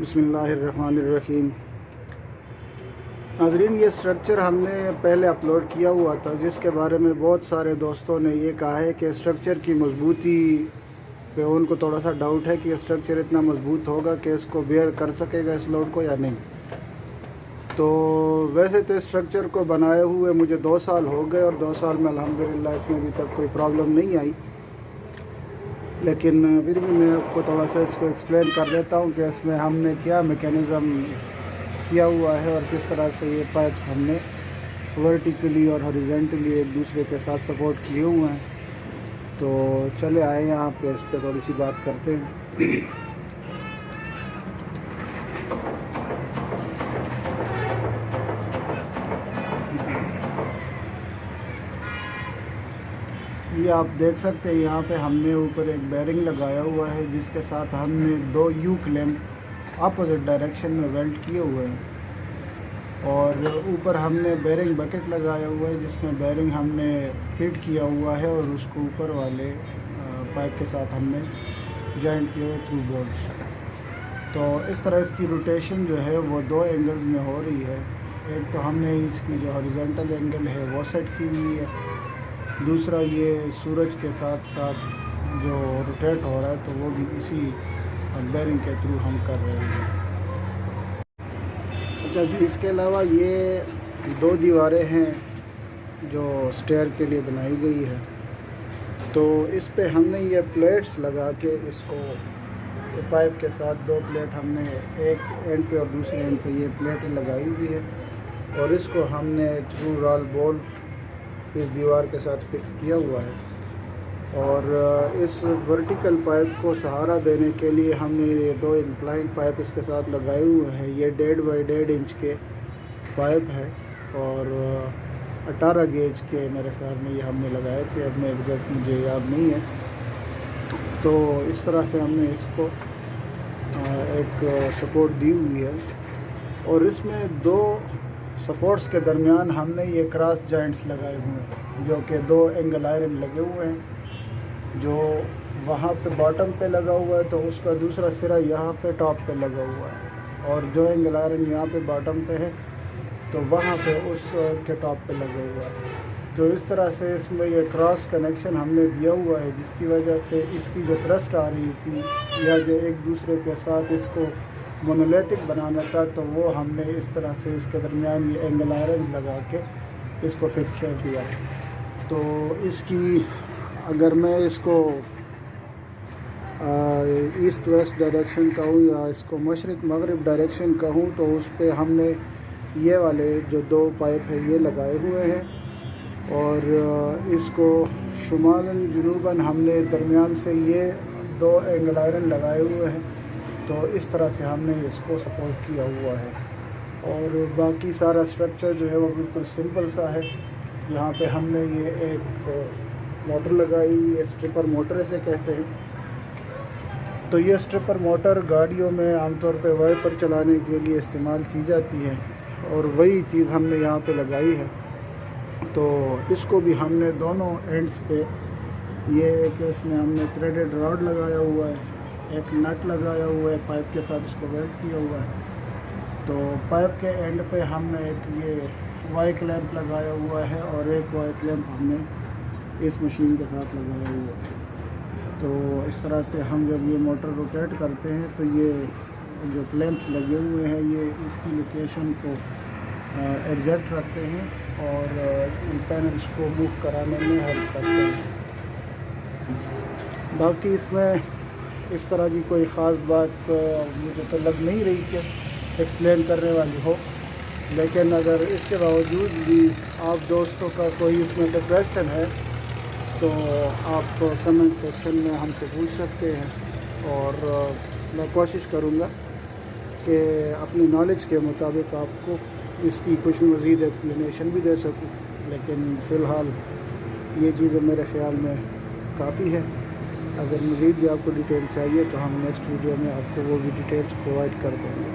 بسم اللہ الرحمن الرحیم۔ ناظرین، یہ اسٹرکچر ہم نے پہلے اپلوڈ کیا ہوا تھا، جس کے بارے میں بہت سارے دوستوں نے یہ کہا ہے کہ اسٹرکچر کی مضبوطی پہ ان کو تھوڑا سا ڈاؤٹ ہے کہ اسٹرکچر اتنا مضبوط ہوگا کہ اس کو بیئر کر سکے گا اس لوڈ کو یا نہیں۔ تو ویسے تو اسٹرکچر کو بنائے ہوئے مجھے 2 سال ہو گئے اور 2 سال میں الحمدللہ اس میں ابھی تک کوئی پرابلم نہیں آئی، لیکن پھر بھی میں آپ کو تھوڑا سا اس کو ایکسپلین کر دیتا ہوں کہ اس میں ہم نے کیا میکینزم کیا ہوا ہے اور کس طرح سے یہ پائپس ہم نے ورٹیکلی اور ہاریزونٹلی ایک دوسرے کے ساتھ سپورٹ کیے ہوئے ہیں۔ تو چلے آئے یہاں پہ اس پہ تھوڑی سی بات کرتے ہیں۔ یہ آپ دیکھ سکتے ہیں، یہاں پہ ہم نے اوپر ایک بیرنگ لگایا ہوا ہے جس کے ساتھ ہم نے 2 یو کلیمپ اپوزٹ ڈائریکشن میں ویلڈ کیے ہوئے ہیں، اور اوپر ہم نے بیرنگ بکٹ لگایا ہوا ہے جس میں بیرنگ ہم نے فٹ کیا ہوا ہے اور اس کو اوپر والے پائپ کے ساتھ ہم نے جوائنٹ کیا ہوا تھرو بولٹس۔ تو اس طرح اس کی روٹیشن جو ہے وہ 2 اینگلز میں ہو رہی ہے۔ ایک تو ہم نے اس کی جو ہاریزونٹل اینگل ہے وہ سیٹ کی ہوئی ہے، دوسرا یہ سورج کے ساتھ ساتھ جو روٹیٹ ہو رہا ہے تو وہ بھی اسی بیرنگ کے تھرو ہم کر رہے ہیں۔ اچھا جی، اس کے علاوہ یہ 2 دیواریں ہیں جو سٹیئر کے لیے بنائی گئی ہے، تو اس پہ ہم نے یہ پلیٹس لگا کے اس کو پائپ کے ساتھ 2 پلیٹ ہم نے ایک اینڈ پہ اور دوسرے اینڈ پہ یہ پلیٹیں لگائی ہوئی ہے، اور اس کو ہم نے تھرو رال بولٹ اس دیوار کے ساتھ فکس کیا ہوا ہے۔ اور اس ورٹیکل پائپ کو سہارا دینے کے لیے ہم نے یہ 2 انکلائنڈ پائپ اس کے ساتھ لگائے ہوئے ہیں۔ یہ 1.5 بائی 1.5 انچ کے پائپ ہے اور 18 گیج کے میرے خیال میں یہ ہم نے لگائے تھے، اب میں ایگزیکٹ مجھے یاد نہیں ہے۔ تو اس طرح سے ہم نے اس کو ایک سپورٹ دی ہوئی ہے، اور اس میں 2 سپورٹس کے درمیان ہم نے یہ کراس جوائنٹس لگائے ہوئے ہیں جو کہ 2 اینگل آئرن لگے ہوئے ہیں، جو وہاں پہ باٹم پہ لگا ہوا ہے تو اس کا دوسرا سرا یہاں پہ ٹاپ پہ لگا ہوا ہے، اور جو اینگل آئرن یہاں پہ باٹم پہ ہے تو وہاں پہ اس کے ٹاپ پہ لگا ہوا ہے۔ تو اس طرح سے اس میں یہ کراس کنیکشن ہم نے دیا ہوا ہے، جس کی وجہ سے اس کی جو تھرسٹ آ رہی تھی یا جو ایک دوسرے کے ساتھ اس کو مونولیتھک بنانا تھا، تو وہ ہم نے اس طرح سے اس کے درمیان یہ اینگل آئرنز لگا کے اس کو فکس کر دیا۔ تو اس کی اگر میں اس کو ایسٹ ویسٹ ڈائریکشن کہوں یا اس کو مشرق مغرب ڈائریکشن کہوں، تو اس پہ ہم نے یہ والے جو 2 پائپ ہیں یہ لگائے ہوئے ہیں، اور اس کو شمالاً جنوباً ہم نے درمیان سے یہ 2 اینگل آئرن لگائے ہوئے ہیں۔ تو اس طرح سے ہم نے اس کو سپورٹ کیا ہوا ہے، اور باقی سارا اسٹرکچر جو ہے وہ بالکل سمپل سا ہے۔ یہاں پہ ہم نے یہ ایک موٹر لگائی ہوئی ہے، اسٹرپر موٹر اسے کہتے ہیں۔ تو یہ اسٹرپر موٹر گاڑیوں میں عام طور پہ وائپر چلانے کے لیے استعمال کی جاتی ہے، اور وہی چیز ہم نے یہاں پہ لگائی ہے۔ تو اس کو بھی ہم نے دونوں اینڈز پہ یہ ایک اس میں ہم نے تھریڈڈ راڈ لگایا ہوا ہے، ایک نٹ لگایا ہوا ہے پائپ کے ساتھ، اس کو ویلڈ کیا ہوا ہے۔ تو پائپ کے اینڈ پہ ہم نے ایک یہ وائی کلیمپ لگایا ہوا ہے، اور ایک وائی کلیمپ ہم نے اس مشین کے ساتھ لگایا ہوا ہے۔ تو اس طرح سے ہم جب یہ موٹر روٹیٹ کرتے ہیں تو یہ جو کلیمپس لگے ہوئے ہیں یہ اس کی لوکیشن کو ایگزیکٹ رکھتے ہیں اور ان پینلس کو موو کرانے میں ہیلپ کرتے ہیں۔ باقی اس میں اس طرح کی کوئی خاص بات مجھے تو لگ نہیں رہی کہ ایکسپلین کرنے والی ہو، لیکن اگر اس کے باوجود بھی آپ دوستوں کا کوئی اس میں سے کویسچن ہے تو آپ کمنٹ سیکشن میں ہم سے پوچھ سکتے ہیں، اور میں کوشش کروں گا کہ اپنی نالج کے مطابق آپ کو اس کی کچھ مزید ایکسپلینیشن بھی دے سکوں، لیکن فی الحال یہ چیزیں میرے خیال میں کافی ہے۔ اگر مزید بھی آپ کو ڈیٹیل چاہیے تو ہم نیکسٹ ویڈیو میں آپ کو وہ بھی ڈیٹیلز پرووائڈ کر دیں گے۔